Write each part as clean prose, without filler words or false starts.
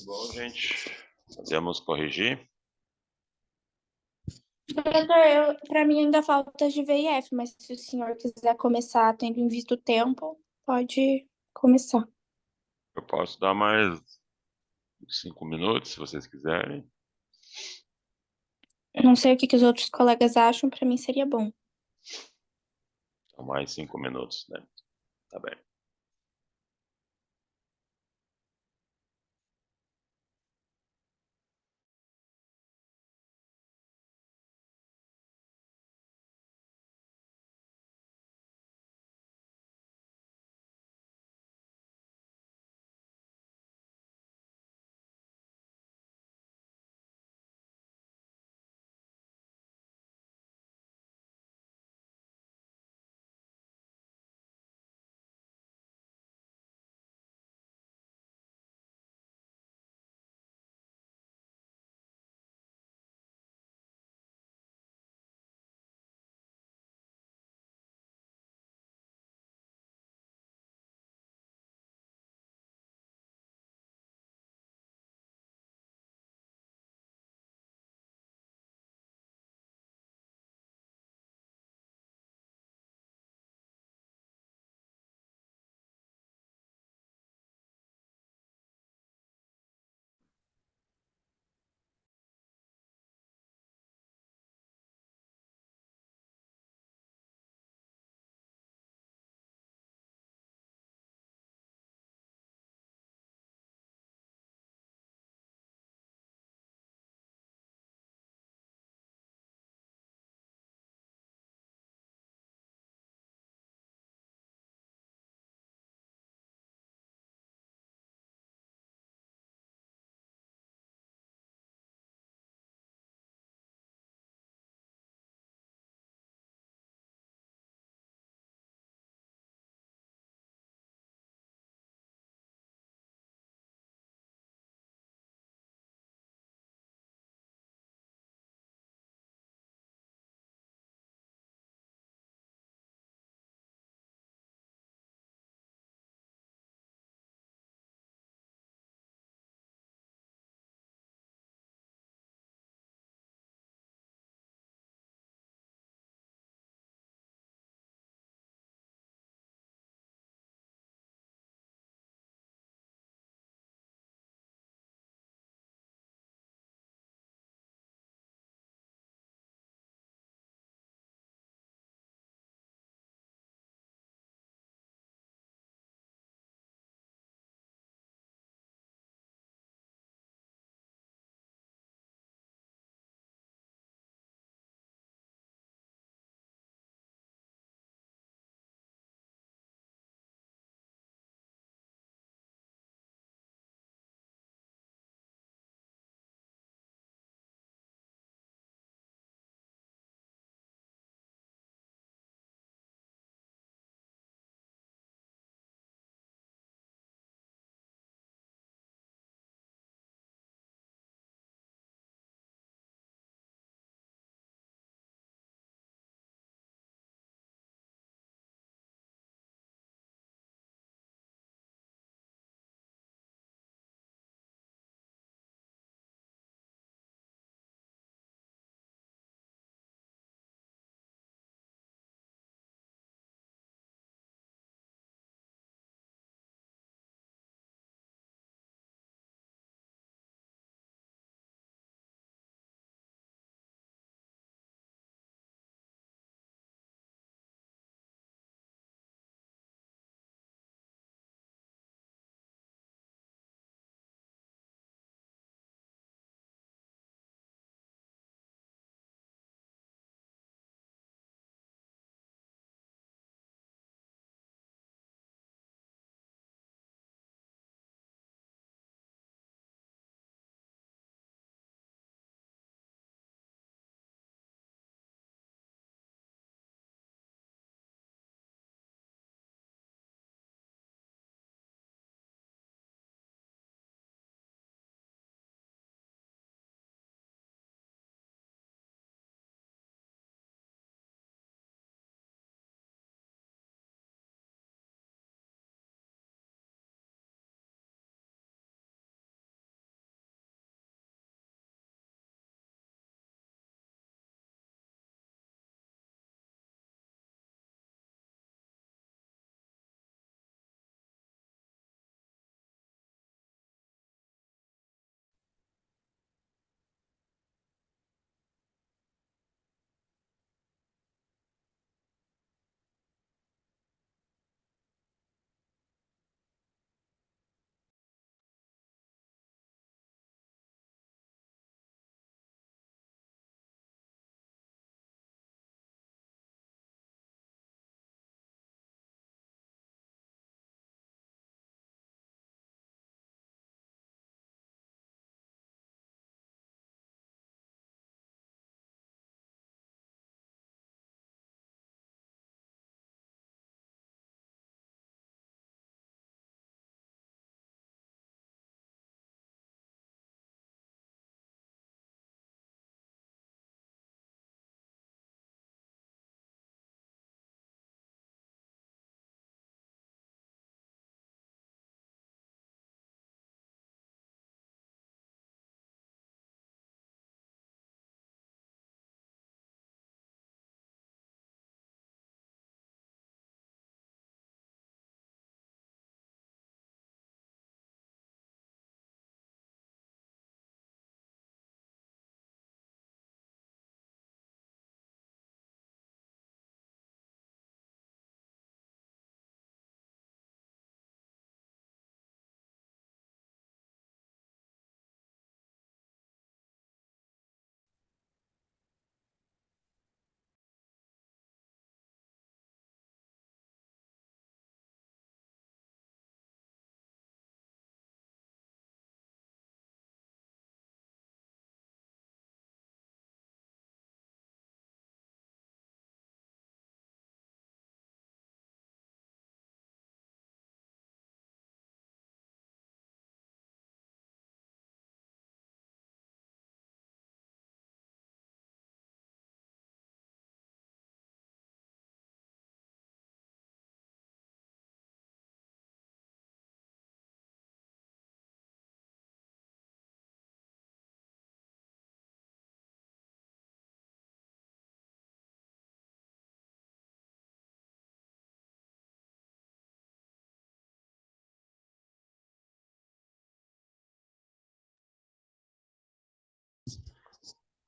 Bom, gente, podemos corrigir? Professor, para mim ainda falta G V e F, mas se o senhor quiser começar tendo em vista o tempo, pode começar. Eu posso dar mais 5 minutos, se vocês quiserem. Não sei o que os outros colegas acham, para mim seria bom. Então, mais 5 minutos, né? Tá bem.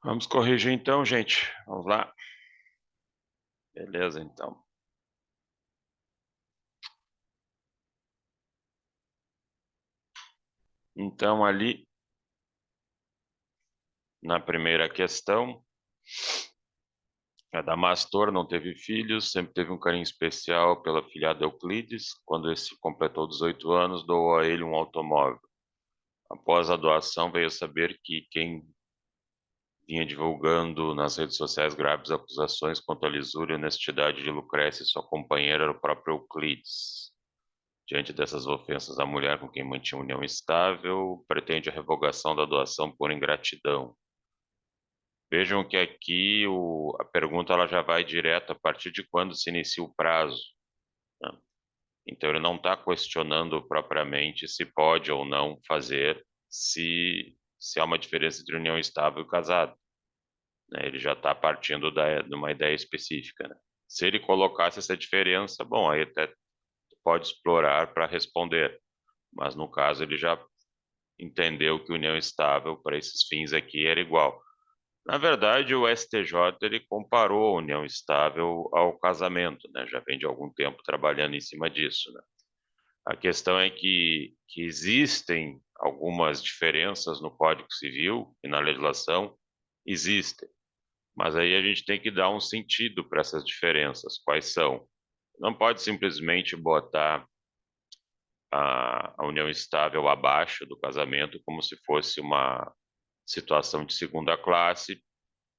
Vamos corrigir então, gente. Vamos lá. Beleza, então. Então, ali, na primeira questão, Adamastor não teve filhos, sempre teve um carinho especial pela filhada Euclides. Quando esse completou 18 anos, doou a ele um automóvel. Após a doação, veio a saber que quem vinha divulgando nas redes sociais graves acusações contra a lisura e honestidade de Lucrécia e sua companheira era o próprio Euclides. Diante dessas ofensas, a mulher com quem mantinha união estável pretende a revogação da doação por ingratidão. Vejam que aqui a pergunta ela já vai direto a partir de quando se inicia o prazo, né? Então ele não está questionando propriamente se pode ou não fazer, se há uma diferença entre união estável e casado, né? Ele já está partindo de uma ideia específica, né? Se ele colocasse essa diferença, bom, aí até pode explorar para responder, mas no caso ele já entendeu que união estável para esses fins aqui era igual. Na verdade, o STJ ele comparou a união estável ao casamento, né? Já vem de algum tempo trabalhando em cima disso, né? A questão é que existem algumas diferenças no Código Civil e na legislação, existem, mas aí a gente tem que dar um sentido para essas diferenças. Quais são? Não pode simplesmente botar a união estável abaixo do casamento como se fosse uma situação de segunda classe,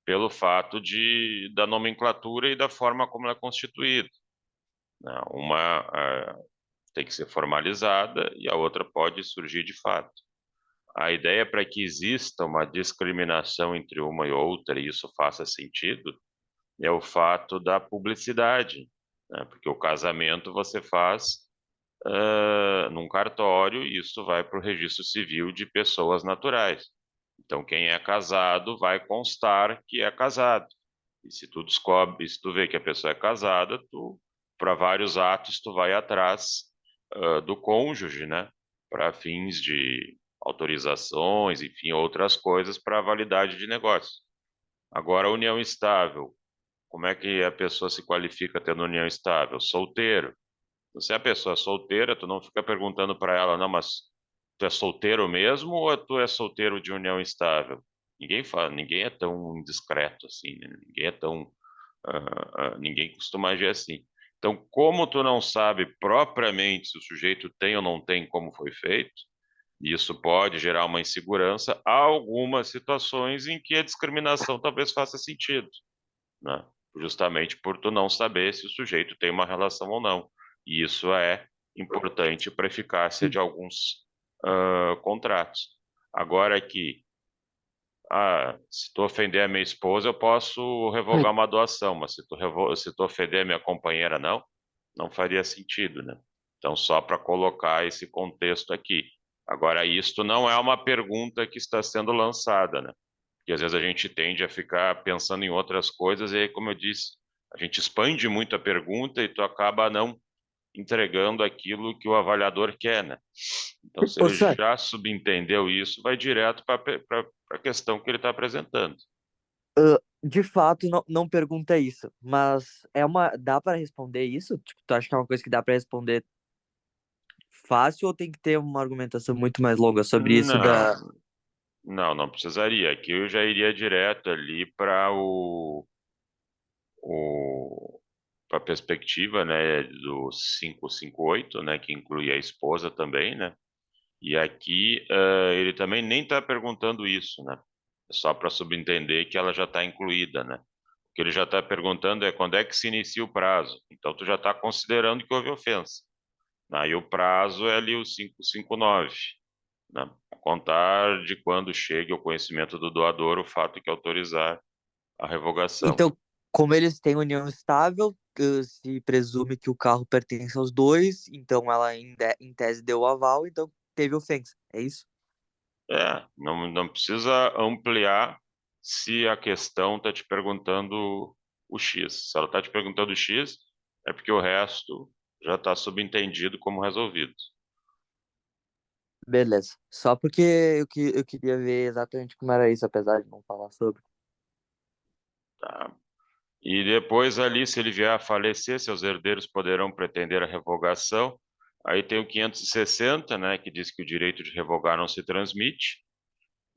pelo fato da nomenclatura e da forma como ela é constituída, né? Uma tem que ser formalizada e a outra pode surgir de fato. A ideia para que exista uma discriminação entre uma e outra, e isso faça sentido, é o fato da publicidade, né? Porque o casamento você faz num cartório e isso vai para o registro civil de pessoas naturais. Então, quem é casado vai constar que é casado. E se tu descobre, se tu vê que a pessoa é casada, tu, para vários atos, tu vai atrás do cônjuge, né? Para fins de autorizações, enfim, outras coisas para a validade de negócio. Agora, a união estável. Como é que a pessoa se qualifica tendo união estável? Solteiro. Se é a pessoa é solteira, tu não fica perguntando para ela, não, mas tu é solteiro mesmo ou tu é solteiro de união estável? Ninguém fala, ninguém é tão indiscreto assim, né? Ninguém é tão, ninguém costuma agir assim. Então, como tu não sabe propriamente se o sujeito tem ou não tem como foi feito, isso pode gerar uma insegurança. Há algumas situações em que a discriminação talvez faça sentido, né? Justamente por tu não saber se o sujeito tem uma relação ou não. E isso é importante para a eficácia de alguns contratos. Agora aqui, se tu ofender a minha esposa, eu posso revogar uma doação, mas se tu ofender a minha companheira, não faria sentido, né? Então, só para colocar esse contexto aqui. Agora, isto não é uma pergunta que está sendo lançada, né? Porque às vezes a gente tende a ficar pensando em outras coisas e aí, como eu disse, a gente expande muito a pergunta e tu acaba não entregando aquilo que o avaliador quer, né? Então, se Ô, ele Sá, já subentendeu isso, vai direto para a questão que ele está apresentando. de fato, não pergunta isso, mas dá pra responder isso? Tipo, tu acha que é uma coisa que dá pra responder fácil ou tem que ter uma argumentação muito mais longa sobre isso da... Não, não precisaria. Aqui eu já iria direto ali para para a perspectiva, né, do 558, né, que inclui a esposa também, né? E aqui ele também nem está perguntando isso, né? É só para subentender que ela já está incluída, né? O que ele já está perguntando é quando é que se inicia o prazo. Então, tu já está considerando que houve ofensa. Aí o prazo é ali o 559, né? A contar de quando chegue ao conhecimento do doador o fato que autorizar a revogação. Então, como eles têm união estável, se presume que o carro pertence aos dois, então ela em tese deu o aval, então teve ofensa, é isso? Não precisa ampliar se a questão está te perguntando o X. Se ela está te perguntando o X, é porque o resto já está subentendido como resolvido. Beleza. Só porque eu queria ver exatamente como era isso, apesar de não falar sobre. Tá? E depois ali, se ele vier a falecer, seus herdeiros poderão pretender a revogação. Aí tem o 560, né, que diz que o direito de revogar não se transmite,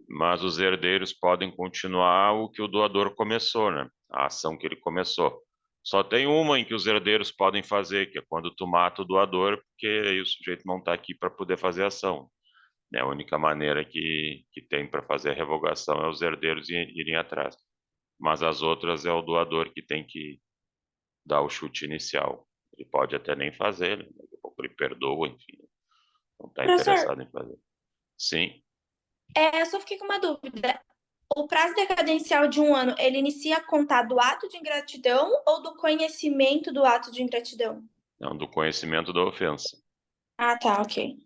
mas os herdeiros podem continuar o que o doador começou, né? A ação que ele começou. Só tem uma em que os herdeiros podem fazer, que é quando tu mata o doador, porque aí o sujeito não está aqui para poder fazer ação. É a única maneira que tem para fazer a revogação é os herdeiros irem atrás. Mas as outras é o doador que tem que dar o chute inicial. Ele pode até nem fazer, né? Daqui a pouco ele perdoa, enfim, não está Professor, interessado em fazer. Sim, eu só fiquei com uma dúvida. O prazo decadencial de um ano, ele inicia a contar do ato de ingratidão ou do conhecimento do ato de ingratidão? não, do conhecimento da ofensa. Ah, tá, ok.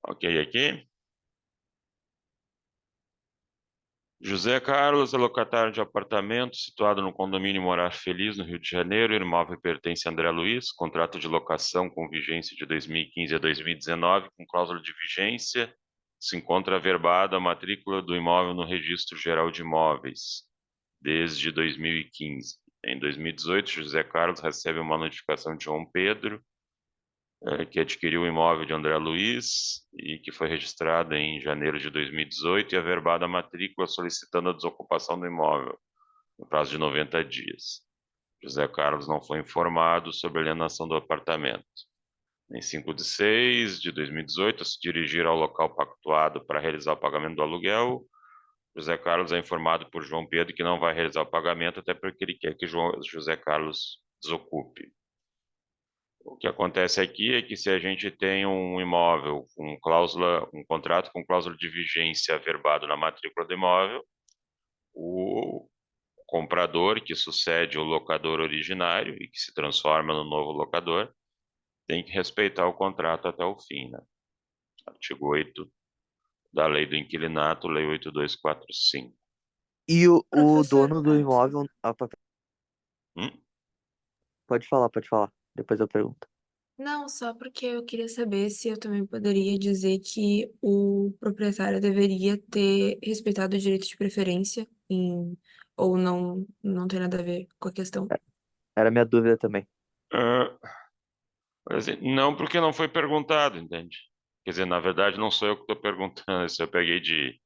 Ok, aqui. José Carlos é locatário de apartamento situado no condomínio Morar Feliz, no Rio de Janeiro. O imóvel pertence a André Luiz, contrato de locação com vigência de 2015 a 2019, com cláusula de vigência. Se encontra averbada a matrícula do imóvel no Registro Geral de Imóveis, desde 2015. Em 2018, José Carlos recebe uma notificação de João Pedro, que adquiriu o imóvel de André Luiz e que foi registrada em janeiro de 2018 e averbada a matrícula solicitando a desocupação do imóvel no prazo de 90 dias. José Carlos não foi informado sobre a alienação do apartamento. Em 5 de 6 de 2018, a se dirigir ao local pactuado para realizar o pagamento do aluguel, José Carlos é informado por João Pedro que não vai realizar o pagamento, até porque ele quer que José Carlos desocupe. O que acontece aqui é que se a gente tem um imóvel com cláusula, um contrato com cláusula de vigência averbado na matrícula do imóvel, o comprador, que sucede o locador originário e que se transforma no novo locador, tem que respeitar o contrato até o fim, né? Artigo 8 da Lei do Inquilinato, Lei 8245. E o Professor, dono do imóvel. Hum? Pode falar. Depois eu pergunto. não, só porque eu queria saber se eu também poderia dizer que o proprietário deveria ter respeitado o direito de preferência ou não tem nada a ver com a questão. Era minha dúvida também. Ah, não, porque não foi perguntado, entende? Quer dizer, na verdade, não sou eu que estou perguntando, isso eu peguei de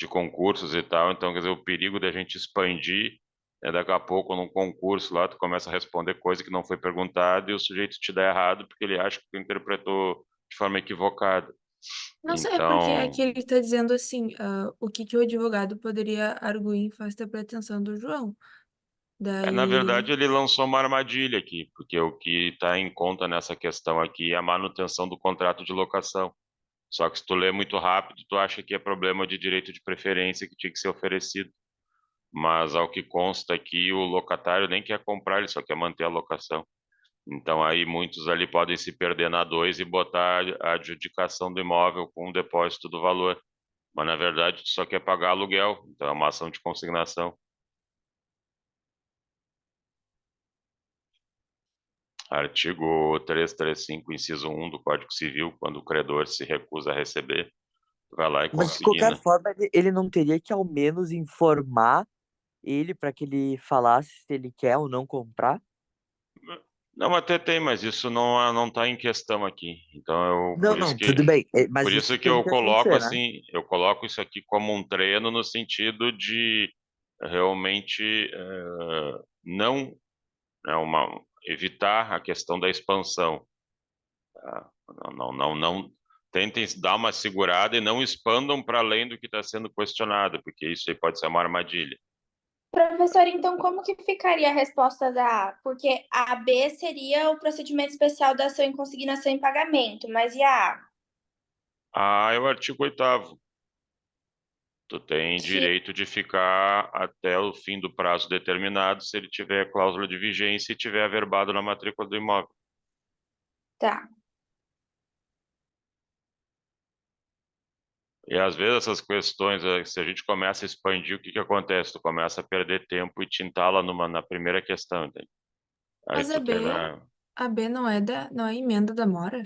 concursos e tal, então, quer dizer, o perigo da gente expandir é daqui a pouco, num concurso lá, tu começa a responder coisa que não foi perguntada e o sujeito te dá errado porque ele acha que tu interpretou de forma equivocada. Não sei, é porque Então, aqui ele está dizendo assim, o que que o advogado poderia arguir em face da pretensão do João. na Daí, verdade, ele lançou uma armadilha aqui, porque o que está em conta nessa questão aqui é a manutenção do contrato de locação. Só que se tu lê muito rápido, tu acha que é problema de direito de preferência que tinha que ser oferecido. Mas ao que consta aqui, o locatário nem quer comprar, ele só quer manter a locação. Então aí muitos ali podem se perder na 2 e botar a adjudicação do imóvel com o depósito do valor. Mas na verdade tu só quer pagar aluguel, então é uma ação de consignação. Artigo 335, inciso 1 do Código Civil, quando o credor se recusa a receber, vai lá e Mas de qualquer consigna. forma, ele não teria que ao menos informar ele para que ele falasse se ele quer ou não comprar? Não, até tem, mas isso não está em questão aqui. Então, Não, não, tudo bem. por Mas isso isso que tem eu que coloco acontecer, né? assim, eu coloco isso aqui como um treino no sentido de realmente não, né, evitar a questão da expansão. Tá? Não, tentem dar uma segurada e não expandam para além do que está sendo questionado, porque isso aí pode ser uma armadilha. Professor, então como que ficaria a resposta da A? Porque a B seria o procedimento especial da ação em consignação em pagamento, mas e a A? Ah, é o artigo 8º. Tu tem Que direito de ficar até o fim do prazo determinado se ele tiver cláusula de vigência e tiver averbado na matrícula do imóvel. tá. E às vezes essas questões, se a gente começa a expandir, o que que acontece? Tu começa a perder tempo e te entala na primeira questão, entende? Aí mas tu quer dar... A B não é emenda da Mora?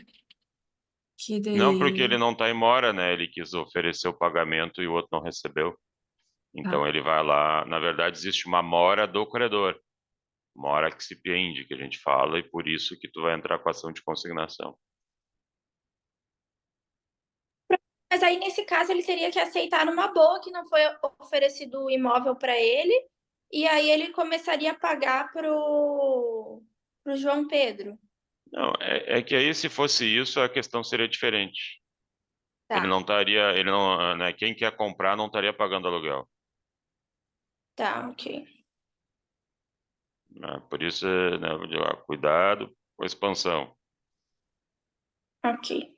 Que Não, porque ele daí, não está em mora, né? Ele quis oferecer o pagamento e o outro não recebeu. Então ele vai lá, na verdade existe uma mora do credor, mora excipiente que a gente fala, e por isso que tu vai entrar com a ação de consignação. Mas aí, nesse caso, ele teria que aceitar numa boa que não foi oferecido o imóvel para ele, e aí ele começaria a pagar pro João Pedro. Não, é que aí se fosse isso, a questão seria diferente. Ele não Tá, estaria, ele não, né, quem quer comprar não estaria pagando aluguel, tá, ok. né? Por isso, né, cuidado com a expansão. Ok.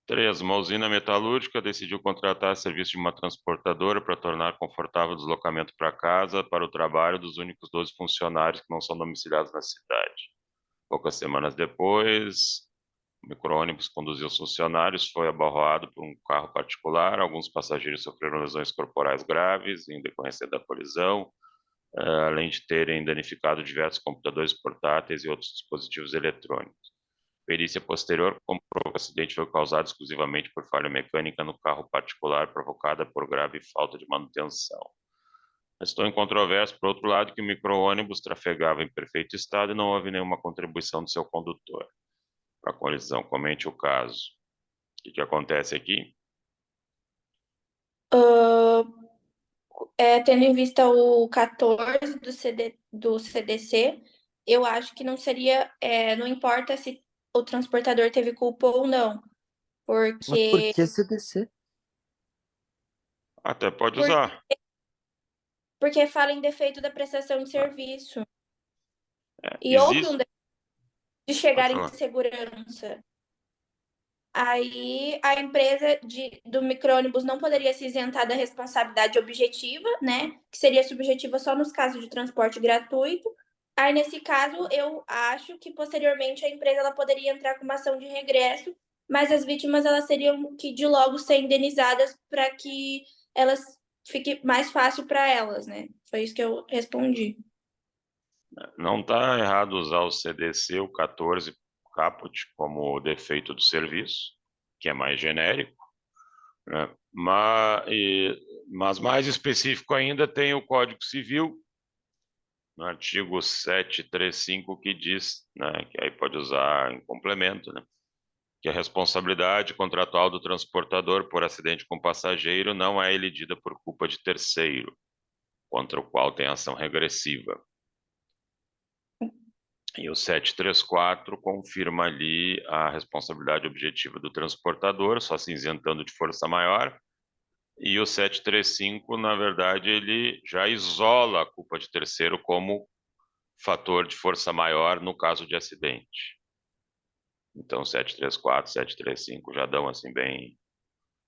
3. Uma usina metalúrgica decidiu contratar serviço de uma transportadora para tornar confortável o deslocamento para casa para o trabalho dos únicos 12 funcionários que não são domiciliados na cidade. Poucas semanas depois, o micro-ônibus conduziu os funcionários, foi abarroado por um carro particular. Alguns passageiros sofreram lesões corporais graves em decorrência da colisão, além de terem danificado diversos computadores portáteis e outros dispositivos eletrônicos. Perícia posterior comprovou que o acidente foi causado exclusivamente por falha mecânica no carro particular provocada por grave falta de manutenção. Estou em controvérsia, por outro lado, que o micro-ônibus trafegava em perfeito estado e não houve nenhuma contribuição do seu condutor para a colisão. Comente o caso. O que acontece aqui? Ah, tendo em vista o 14 do CDC, eu acho que não seria, não importa se o transportador teve culpa ou não, Mas por porque, que CDC? Até pode por- usar. porque fala em defeito da prestação de serviço. E houve um Existe. defeito de Pode chegar em falar. segurança. Aí a empresa do micro-ônibus não poderia se isentar da responsabilidade objetiva, né? Que seria subjetiva só nos casos de transporte gratuito. Aí, nesse caso, eu acho que posteriormente a empresa ela poderia entrar com uma ação de regresso, mas as vítimas elas teriam que de logo ser indenizadas para que elas fique mais fácil para elas, né? Foi isso que eu respondi. Não está errado usar o CDC, o 14 caput, como defeito do serviço, que é mais genérico, né? Mas mais específico ainda tem o Código Civil, no artigo 735, que diz, né, que aí pode usar em complemento, né, que a responsabilidade contratual do transportador por acidente com passageiro não é elidida por culpa de terceiro, contra o qual tem ação regressiva. E o 734 confirma ali a responsabilidade objetiva do transportador, só se isentando de força maior. E o 735, na verdade, ele já isola a culpa de terceiro como fator de força maior no caso de acidente. Então, 734, 735 já dão assim bem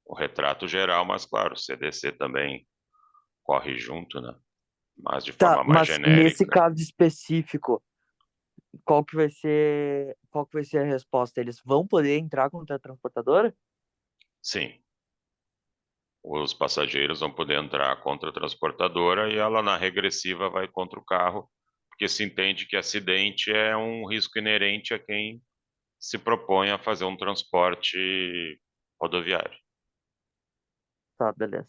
o retrato geral, mas claro, o CDC também corre junto, né? Mas de Tá, forma mais mas nesse genérica. caso específico, qual que vai ser a resposta? Eles vão poder entrar contra a transportadora? Sim, os passageiros vão poder entrar contra a transportadora e ela na regressiva vai contra o carro, porque se entende que acidente é um risco inerente a quem se propõe a fazer um transporte rodoviário. Tá, beleza.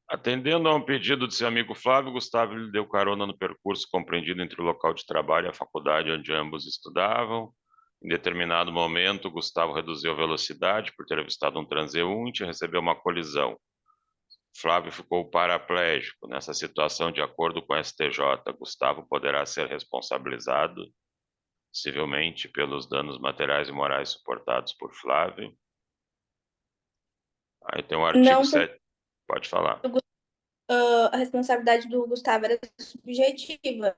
Atendendo a um pedido de seu amigo Flávio, Gustavo lhe deu carona no percurso compreendido entre o local de trabalho e a faculdade onde ambos estudavam. Em determinado momento, Gustavo reduziu a velocidade por ter avistado um transeunte e recebeu uma colisão. Flávio ficou paraplégico. Nessa situação, de acordo com o STJ, Gustavo poderá ser responsabilizado, possivelmente, pelos danos materiais e morais suportados por Flávio. Aí tem o artigo Não porque 7. Pode falar. a responsabilidade do Gustavo era subjetiva.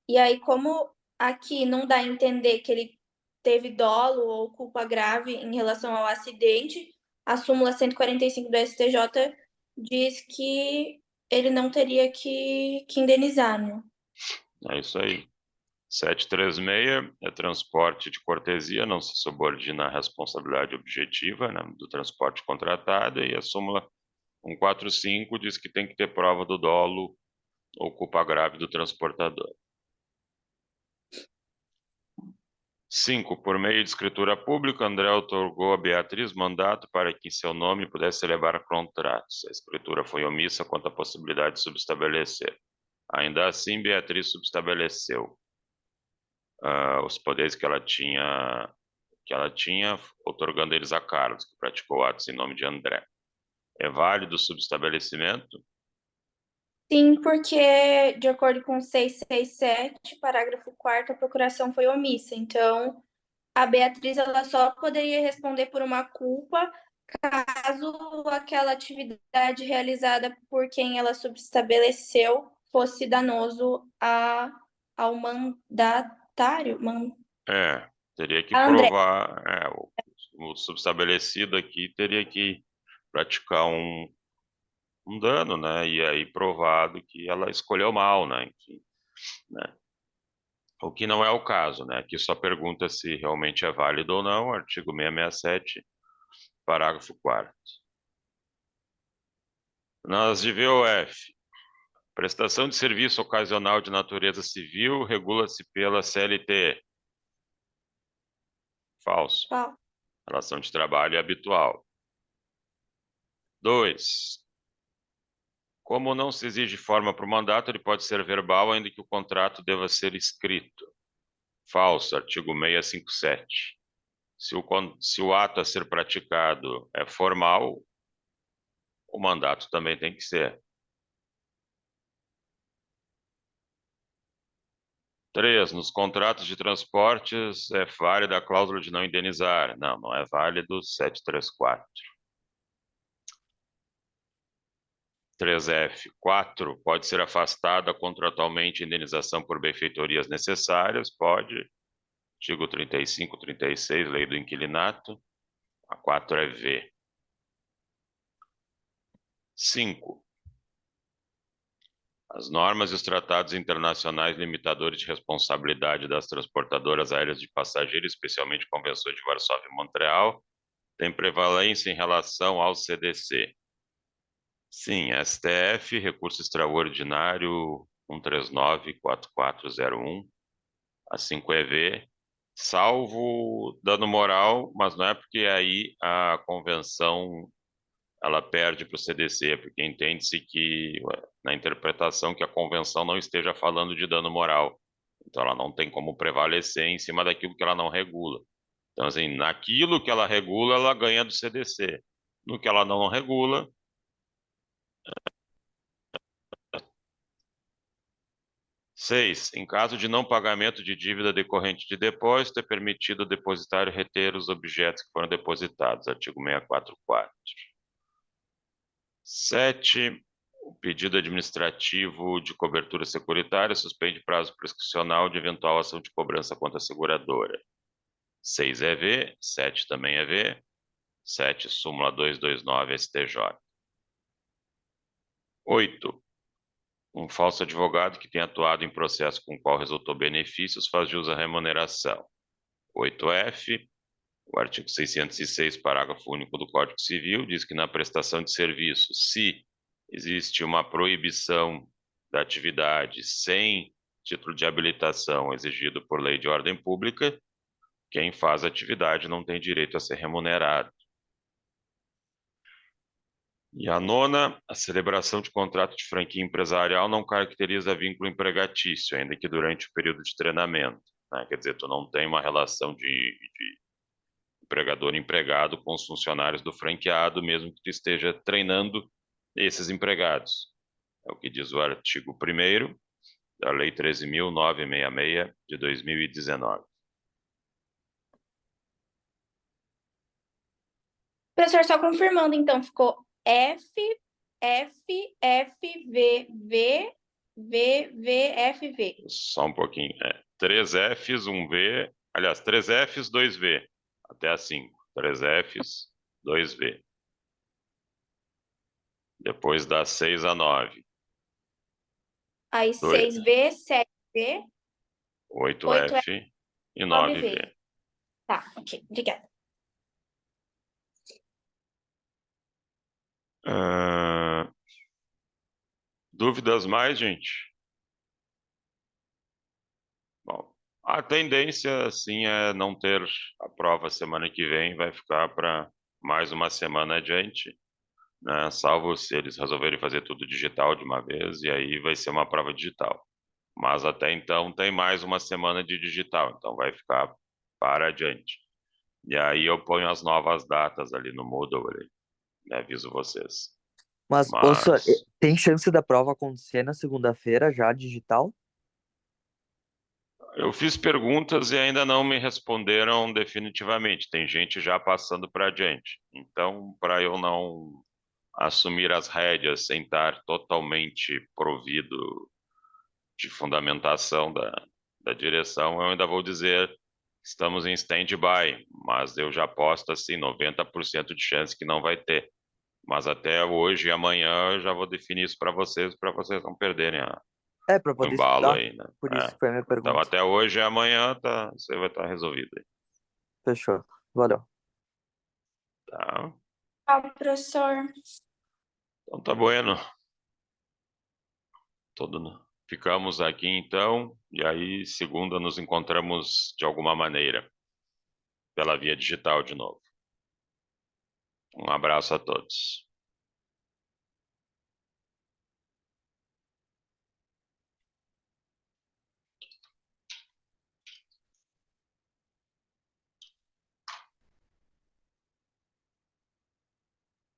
E aí, como aqui não dá a entender que ele teve dolo ou culpa grave em relação ao acidente, a súmula 145 do STJ diz que ele não teria que indenizar, né? É isso aí. 736 é transporte de cortesia, não se subordina à responsabilidade objetiva, né, do transporte contratado, e a súmula 145 diz que tem que ter prova do dolo ou culpa grave do transportador. 5. Por meio de escritura pública, André outorgou a Beatriz mandato para que em seu nome pudesse celebrar contratos. A escritura foi omissa quanto à possibilidade de subestabelecer. Ainda assim, Beatriz subestabeleceu os poderes que ela tinha, outorgando eles a Carlos, que praticou atos em nome de André. É válido o subestabelecimento? Sim, porque, de acordo com 667, parágrafo 4º, a procuração foi omissa. Então, a Beatriz ela só poderia responder por uma culpa caso aquela atividade realizada por quem ela subestabeleceu fosse danoso ao mandatário, Teria que a André. provar, o subestabelecido aqui teria que praticar um dano, né? E aí provado que ela escolheu mal, né? Enfim, né? O que não é o caso, né? Aqui só pergunta se realmente é válido ou não, artigo 667, parágrafo 4º. Nas de VOF, prestação de serviço ocasional de natureza civil regula-se pela CLT. Falso. Qual? Relação de trabalho é habitual. 2. Como não se exige forma para o mandato, ele pode ser verbal, ainda que o contrato deva ser escrito. Falso, artigo 657. Se o ato a ser praticado é formal, o mandato também tem que ser. 3. Nos contratos de transportes é válida a cláusula de não indenizar. Não, não é válido, 734. 3F. 4. Pode ser afastada contratualmente a indenização por benfeitorias necessárias? Pode. Artigo 35, 36, Lei do Inquilinato. A 4 é V. 5. As normas e os tratados internacionais limitadores de responsabilidade das transportadoras aéreas de passageiros, especialmente convenções de Varsóvia e Montreal, têm prevalência em relação ao CDC. Sim, STF, recurso extraordinário 1394401, a 5EV, salvo dano moral, mas não é porque aí a convenção ela perde para o CDC, porque entende-se que, na interpretação, que a convenção não esteja falando de dano moral. Então, ela não tem como prevalecer em cima daquilo que ela não regula. Então, assim, naquilo que ela regula, ela ganha do CDC. No que ela não regula... 6. Em caso de não pagamento de dívida decorrente de depósito, é permitido ao depositário reter os objetos que foram depositados. Artigo 644. 7. O pedido administrativo de cobertura securitária suspende prazo prescricional de eventual ação de cobrança contra a seguradora. 6 é V, 7 também é V. 7, súmula 229, STJ. 8. Um falso advogado que tenha atuado em processo com o qual resultou benefícios faz jus à remuneração. 8F. O artigo 606, parágrafo único do Código Civil, diz que na prestação de serviço, se existe uma proibição da atividade sem título de habilitação exigido por lei de ordem pública, quem faz a atividade não tem direito a ser remunerado. E a 9ª, a celebração de contrato de franquia empresarial não caracteriza vínculo empregatício, ainda que durante o período de treinamento, né? Quer dizer, tu não tem uma relação de empregador-empregado com os funcionários do franqueado, mesmo que tu esteja treinando esses empregados. É o que diz o artigo 1º da Lei 13.966 de 2019. Professor, só confirmando, então, ficou F, F, F, V, V, V, V, F, V. Só um pouquinho. 3 Fs, 1 V. Aliás, 3 Fs, 2 V. Até a 5. 3 Fs, 2 V. Depois dá 6 a 9. Aí 6V, 7V, 8 8F, F e 9 V. 9V. Tá, ok, obrigada. Dúvidas mais, gente? Bom, A tendência, sim, é não ter a prova semana que vem, vai ficar para mais uma semana adiante, né? Salvo se eles resolverem fazer tudo digital de uma vez, e aí vai ser uma prova digital. Mas até então tem mais uma semana de digital, então vai ficar para adiante. E aí eu ponho as novas datas ali no Moodle, ali, né? Aviso vocês. Mas, Mas tem chance da prova acontecer na segunda-feira já digital? eu fiz perguntas e ainda não me responderam definitivamente. Tem gente já passando para adiante. Então, para eu não assumir as rédeas sem estar totalmente provido de fundamentação da direção, eu ainda vou dizer que estamos em stand-by, mas eu já aposto assim 90% de chance que não vai ter. Mas até hoje e amanhã eu já vou definir isso para vocês não perderem É, pra o poder embalo estudar. aí, né? Por isso É. que foi a minha Então pergunta. até hoje e amanhã você vai estar resolvido aí, Fechou. Valeu. tá? Ah, professor. Então tá bueno. Ficamos aqui então, e aí segunda nos encontramos de alguma maneira, pela via digital de novo. Um abraço a todos.